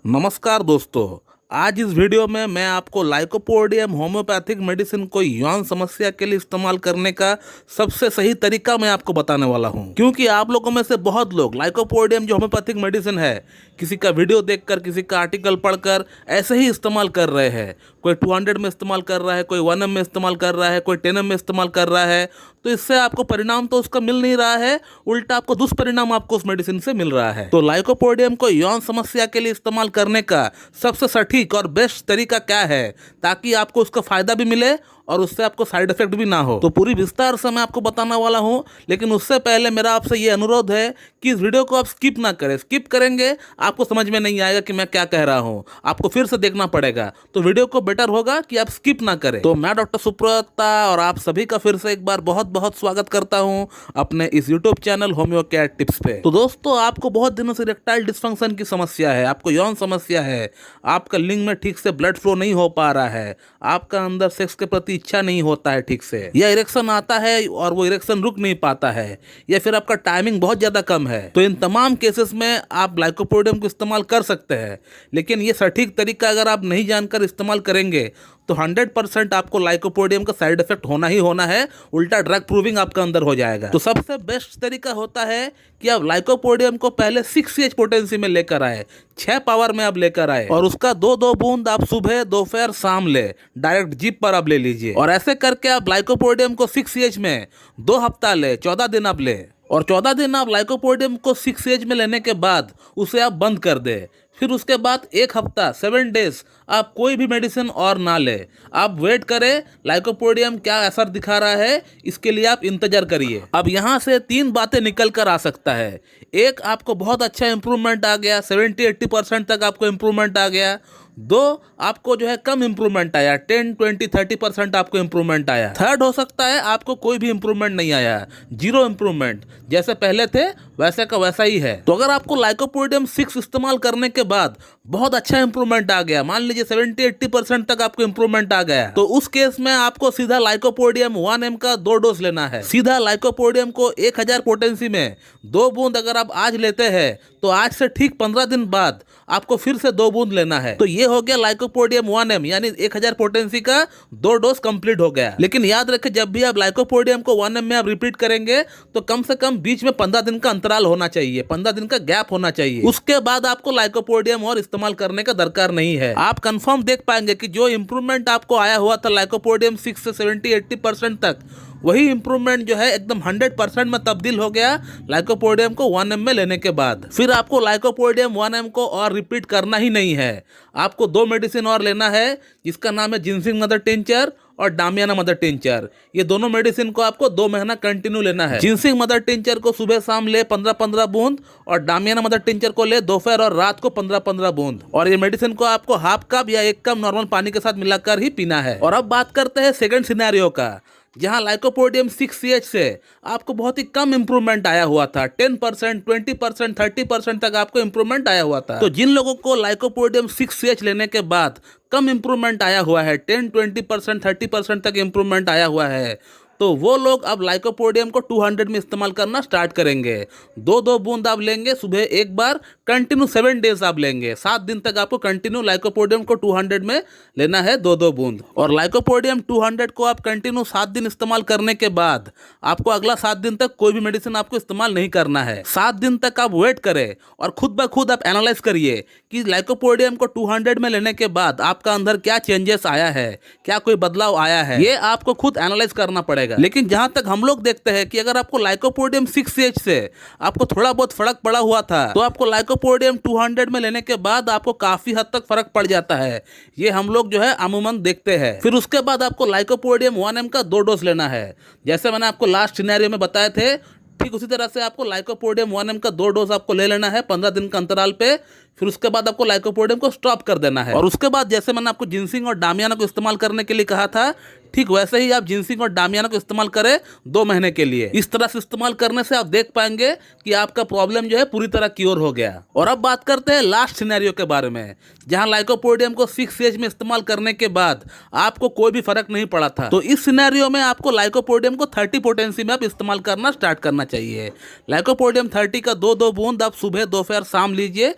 नमस्कार दोस्तों। आज इस वीडियो में मैं आपको लाइकोपोडियम होम्योपैथिक मेडिसिन को यौन समस्या के लिए इस्तेमाल करने का सबसे सही तरीका मैं आपको बताने वाला हूं, क्योंकि आप लोगों में से बहुत लोग लाइकोपोडियम जो होम्योपैथिक मेडिसिन है किसी का वीडियो देखकर, किसी का आर्टिकल पढ़कर ऐसे ही इस्तेमाल कर रहे हैं। कोई 200 में इस्तेमाल कर रहा है, कोई 1 ml में इस्तेमाल कर रहा है, कोई 10 ml में इस्तेमाल कर रहा है। तो इससे आपको परिणाम तो उसका मिल नहीं रहा है, उल्टा आपको दुष्परिणाम आपको उस मेडिसिन से मिल रहा है। तो लाइकोपोडियम को यौन समस्या के लिए इस्तेमाल करने का सबसे सटीक और बेस्ट तरीका क्या है, ताकि आपको उसका फायदा भी मिले और उससे आपको साइड इफेक्ट भी ना हो, तो पूरी विस्तार से मैं आपको बताने वाला हूं। लेकिन उससे पहले मेरा आपसे ये अनुरोध है कि इस वीडियो को आप स्किप ना करें। स्किप करेंगे आपको समझ में नहीं आएगा कि मैं क्या कह रहा हूं, आपको फिर से देखना पड़ेगा। तो वीडियो को बेटर होगा कि आप स्किप ना करें। तो मैं डॉक्टर सुब्रता और आप सभी का फिर से एक बार बहुत बहुत स्वागत करता हूं अपने इस YouTube channel homeo care tips पे। तो दोस्तों, आपको बहुत दिनों से इरेक्टाइल डिस्फंक्शन की समस्या है, आपको यौन समस्या है, आपका लिंग में ठीक से ब्लड फ्लो नहीं हो पा रहा है, आपका अंदर सेक्स के प्रति इच्छा नहीं होता है ठीक से, या इरेक्शन आता है और वो इरेक्शन रुक नहीं पाता है, या फिर आपका टाइमिंग बहुत ज्यादा कम है, तो इन तमाम केसेस में आप लाइकोपोडियम को इस्तेमाल कर सकते हैं। लेकिन ये सटीक तरीका अगर आप नहीं जानकर इस्तेमाल करेंगे तो 100% आपको लाइकोपोडियम का साइड इफेक्ट होना ही होना है, उल्टा ड्रग प्रूविंग आपका अंदर हो जाएगा। तो सबसे बेस्ट तरीका होता है कि आप लाइकोपोडियम को पहले 6 पोटेंसी में लेकर आए, 6 पावर में आप लेकर आए, और उसका 2-2 बूंद आप सुबह, दोपहर, शाम ले, डायरेक्ट जीप पर आप ले लीजिए। और ऐसे करके आप लाइकोपोडियम को 6 में 2 हफ्ता ले, 14 दिन आप ले, और 14 दिन आप लाइकोपोडियम को 6 में लेने के बाद उसे आप बंद कर दे। फिर उसके बाद 1 हफ्ता 7 डेज आप कोई भी मेडिसिन और ना ले, आप वेट करें लाइकोपोडियम क्या असर दिखा रहा है, इसके लिए आप इंतजार करिए। अब यहाँ से 3 बातें निकल कर आ सकता है। एक, आपको बहुत अच्छा इंप्रूवमेंट आ गया, 70-80% तक आपको इंप्रूवमेंट आ गया। 2, आपको जो है कम इंप्रूवमेंट आया, 10-20-30% आपको इंप्रूवमेंट आया। थर्ड हो सकता है आपको कोई भी इंप्रूवमेंट नहीं आया, 0 इंप्रूवमेंट, जैसे पहले थे वैसे का वैसा ही है। तो अगर आपको लाइकोपोडियम 6 इस्तेमाल करने के बाद बहुत अच्छा इंप्रूवमेंट आ गया, मान लीजिए 70-80% तक आपको इंप्रूवमेंट आ गया, तो उस केस में आपको सीधा लाइकोपोडियम 1 ml का 2 डोज लेना है। सीधा लाइकोपोडियम को 1000 पोटेंसी में 2 बूंद अगर आप आज लेते हैं तो आज से ठीक 15 दिन बाद आपको फिर से 2 बूंद लेना है। तो ये हो गया लाइकोपोडियम 1 ml, यानी 1000 पोटेंसी का 2 डोज कंप्लीट हो गया। लेकिन याद रखें, जब भी आप लाइकोपोडियम को 1 ml में आप रिपीट करेंगे तो कम से कम बीच में 15 दिन का अंतराल होना चाहिए, 15 दिन का गैप होना चाहिए। उसके बाद आपको लाइकोपोडियम और इस्तेमाल करने का दरकार नहीं है। आप कंफर्म देख पाएंगे कि जो इंप्रूवमेंट आपको आया हुआ था लाइकोपोडियम 6 से 70-80% तक, वही इंप्रूवमेंट जो है एकदम 100% में तब्दील हो गया लाइकोपोडियम को 1 ml में लेने के बाद। फिर आपको लाइकोपोडियम 1 ml को और रिपीट करना ही नहीं है, आपको 2 मेडिसिन और लेना है, जिसका नाम है जिनसिंग मदर टिंचर और डामियाना मदर टिंचर। ये दोनों मेडिसिन को आपको 2 महीना कंटिन्यू लेना है। जिनसिंग मदर टिंचर को सुबह शाम ले 15-15 बूंद, और डामियाना मदर टिंचर को ले दोपहर और रात को 15-15 बूंद। और ये मेडिसिन को आपको हाफ कप या 1 कप नॉर्मल पानी के साथ मिलाकर ही पीना है। और अब बात करते हैं सेकंड सिनेरियो का, जहां लाइकोपोडियम 6CH से आपको बहुत ही कम इंप्रूवमेंट आया हुआ था, 10%, 20%, 30% तक आपको इंप्रूवमेंट आया हुआ था। तो जिन लोगों को लाइकोपोडियम 6CH लेने के बाद कम इंप्रूवमेंट आया हुआ है, 10-20%, 30% तक इंप्रूवमेंट आया हुआ है, तो वो लोग अब लाइकोपोडियम को 200 में इस्तेमाल करना स्टार्ट करेंगे। 2-2 बूंद आप लेंगे, सुबह एक बार, कंटिन्यू 7 डेज आप लेंगे, 7 दिन तक आपको कंटिन्यू लाइकोपोडियम को 200 में लेना है, 2-2 बूंद। और लाइकोपोडियम 200 को आप कंटिन्यू 7 दिन इस्तेमाल करने के बाद आपको अगला 7 दिन तक कोई भी मेडिसिन आपको इस्तेमाल नहीं करना है। 7 दिन तक आप वेट करें और खुद ब खुद आप एनालाइज करिए कि लाइकोपोडियम को 200 में लेने के बाद आपका अंदर क्या चेंजेस आया है, क्या कोई बदलाव आया है, ये आपको खुद एनालाइज करना पड़ेगा। लेकिन जहां तक हम लोग देखते हैं कि अगर आपको लाइकोपोडियम 6CH से आपको थोड़ा बहुत फर्क पड़ा हुआ था, तो आपको लाइकोपोडियम 200 में लेने के बाद आपको काफी हद तक फर्क पड़ जाता है। ये हम लोग जो है अमूमन देखते हैं। फिर उसके बाद आपको लाइकोपोडियम 1 ml का 2 डोज लेना है, जैसे मैंने आपको लास्ट सिनेरियो में बताए थे, ठीक उसी तरह से आपको लाइकोपोडियम 1 ml का 2 डोज आपको ले लेना है 15 दिन का अंतराल पे। फिर उसके बाद आपको लाइकोपोडियम को स्टॉप कर देना है। और उसके बाद जैसे मैंने आपको जिनसिंग और डामियाना को इस्तेमाल करने के लिए कहा था, ठीक वैसे ही आप जिनसिंग और डामियाना को इस्तेमाल करें 2 महीने के लिए। इस तरह से इस्तेमाल करने से आप देख पाएंगे कि आपका प्रॉब्लम जो है पूरी तरह क्योर हो गया। और अब बात करते हैं लास्ट सिनेरियो के बारे में, जहां लाइकोपोडियम को 6CH में इस्तेमाल करने के बाद आपको कोई भी फर्क नहीं पड़ा था। तो इस सिनेरियो में आपको लाइकोपोडियम को 30 पोटेंसी में आप इस्तेमाल करना स्टार्ट करना चाहिए। लाइकोपोडियम 30 का 2-2 बूंद आप सुबह, दोपहर, शाम लीजिए,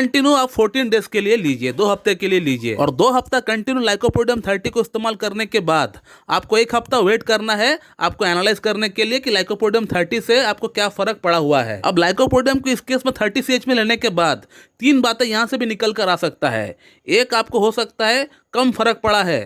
कंटिन्यू आप 14 डेज के लिए लीजिए, 2 हफ्ते के लिए लीजिए। और 2 हफ्ता कंटिन्यू लाइकोपोडियम 30 को इस्तेमाल करने के बाद आपको 1 हफ्ता वेट करना है आपको एनालाइज करने के लिए कि लाइकोपोडियम 30 से आपको क्या फर्क पड़ा हुआ है। अब लाइकोपोडियम को इस केस में 30 CH में लेने के बाद 3 बातें यहां से भी निकल कर आ सकता है। एक, आपको हो सकता है कम फर्क पड़ा है।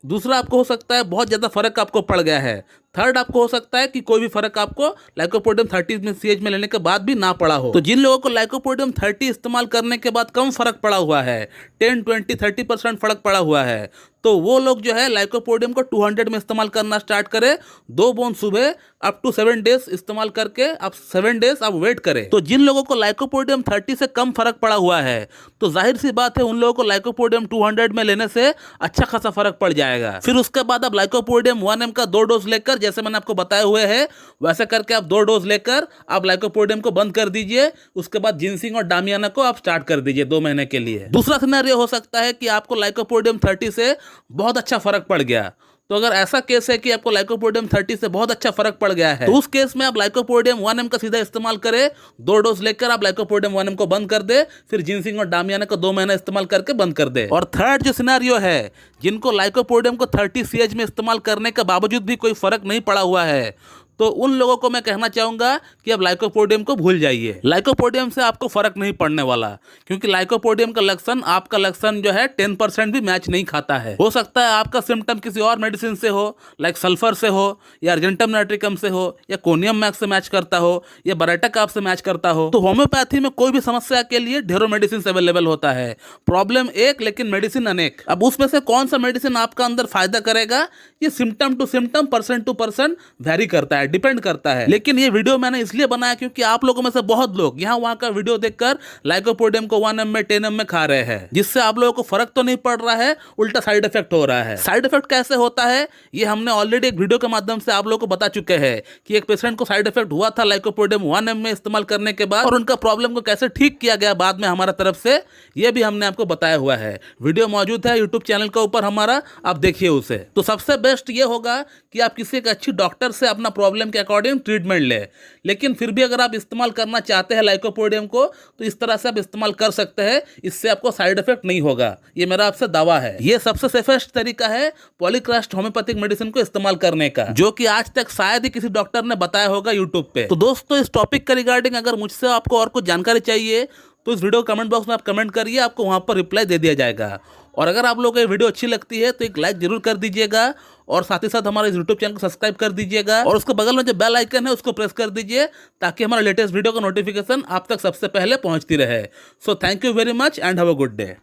दूसरा, आपको हो सकता है बहुत ज़्यादा फर्क आपको पड़ गया है। थर्ड, आपको हो सकता है कि कोई भी फर्क आपको लाइकोपोडियम 30 CH में लेने के बाद भी ना पड़ा हो। तो जिन लोगों को लाइकोपोडियम 30 इस्तेमाल करने के बाद कम फर्क पड़ा हुआ है, 10, 20, 30% फर्क पड़ा हुआ है, तो वो लोग जो है लाइकोपोडियम को 200 में इस्तेमाल करना स्टार्ट करें। 2 बूंद सुबह अप टू 7 डेज इस्तेमाल करके आप 7 डेज आप वेट करें। तो जिन लोगों को लाइकोपोडियम 30 से कम फर्क पड़ा हुआ है, तो जाहिर सी बात है उन लोगों को लाइकोपोडियम 200 में लेने से अच्छा खासा फर्क पड़ जाएगा। फिर उसके बाद आप लाइकोपोडियम 1M का 2 डोज लेकर, जैसे मैंने आपको बताए हुए हैं वैसे करके आप 2 डोज लेकर आप लाइकोपोडियम को बंद कर दीजिए। उसके बाद जिनसिंग और डामियाना को आप स्टार्ट कर दीजिए 2 महीने के लिए। दूसरा सिनेरियो हो सकता है कि आपको लाइकोपोडियम 30 से बहुत अच्छा फर्क पड़ गया। तो अगर ऐसा केस है कि आपको लाइकोपोडियम 30 से बहुत अच्छा फर्क पड़ गया है, तो उस केस में आप लाइकोपोडियम 1M का सीधा इस्तेमाल करें। 2 डोज लेकर आप लाइकोपोडियम 1M को बंद कर दे, फिर जिनसिंग और डामियाना को 2 महीना इस्तेमाल करके बंद कर दे। और थर्ड जो सिनेरियो है, जिनको लाइकोपोडियम को 30 CH में इस्तेमाल करने के बावजूद भी कोई फर्क नहीं पड़ा हुआ है, तो उन लोगों को मैं कहना चाहूंगा कि आप लाइकोपोडियम को भूल जाइए। लाइकोपोडियम से आपको फर्क नहीं पड़ने वाला, क्योंकि लाइकोपोडियम का लक्षण आपका लक्षण जो है 10% भी मैच नहीं खाता है। हो सकता है आपका सिम्टम किसी और मेडिसिन से हो, लाइक सल्फर से हो, या अर्जेंटम नाइट्रिकम से हो, या कोनियम मैक्स से मैच करता हो, या बराइटा आप से मैच करता हो। तो होम्योपैथी में कोई भी समस्या के लिए ढेरों मेडिसिन अवेलेबल होता है। प्रॉब्लम एक, लेकिन मेडिसिन अनेक। अब उसमें से कौन सा मेडिसिन आपका अंदर फायदा करेगा, ये symptom to symptom, person to person vary करता है, डिपेंड करता है। लेकिन ये वीडियो मैंने इसलिए बनाया क्योंकि आप लोगों में से बहुत लोग यहाँ वहां का वीडियो देखकर लाइकोपोडियम को 1M में 10M में खा रहे हैं, जिससे आप लोगों को फर्क तो नहीं पड़ रहा है, उल्टा साइड इफेक्ट हो रहा है। साइड इफेक्ट कैसे होता है ये हमने ऑलरेडी एक वीडियो के माध्यम से आप लोगों को बता चुके हैं कि एक पेशेंट को साइड इफेक्ट हुआ था लाइकोपोडियम 1M में इस्तेमाल करने के बाद, और उनका प्रॉब्लम को कैसे ठीक किया गया बाद में हमारा तरफ से, ये भी हमने आपको बताया हुआ है। वीडियो मौजूद है यूट्यूब चैनल के ऊपर हमारा, आप देखिए उसे। तो सबसे बेस्ट ये होगा कि आप किसी एक अच्छी डॉक्टर से अपना प्रॉब्लम के अकॉर्डिंग ट्रीटमेंट ले। लेकिन फिर भी अगर आप इस्तेमाल करना चाहते हैं लाइकोपोडियम को, तो इस तरह से आप इस्तेमाल कर सकते हैं, इससे आपको साइड इफेक्ट नहीं होगा, ये मेरा आपसे दावा है। ये सबसे सेफेस्ट तरीका है पॉलीक्रास्ट होम्योपैथिक मेडिसिन को इस्तेमाल करने का, जो कि आज तक शायद ही किसी डॉक्टर ने बताया होगा यूट्यूब पे। तो दोस्तों, इस टॉपिक के रिगार्डिंग अगर मुझसे आपको और कुछ जानकारी चाहिए तो इस वीडियो कमेंट बॉक्स में आप कमेंट करिए, आपको वहां पर रिप्लाई दे दिया जाएगा। और अगर आप लोगों को ये वीडियो अच्छी लगती है तो एक लाइक जरूर कर दीजिएगा, और साथ ही साथ हमारे यूट्यूब चैनल को सब्सक्राइब कर दीजिएगा, और उसके बगल में जो बेल आइकन है उसको प्रेस कर दीजिए, ताकि हमारा लेटेस्ट वीडियो का नोटिफिकेशन आप तक सबसे पहले पहुंचती रहे। So thank you very much and have a good day.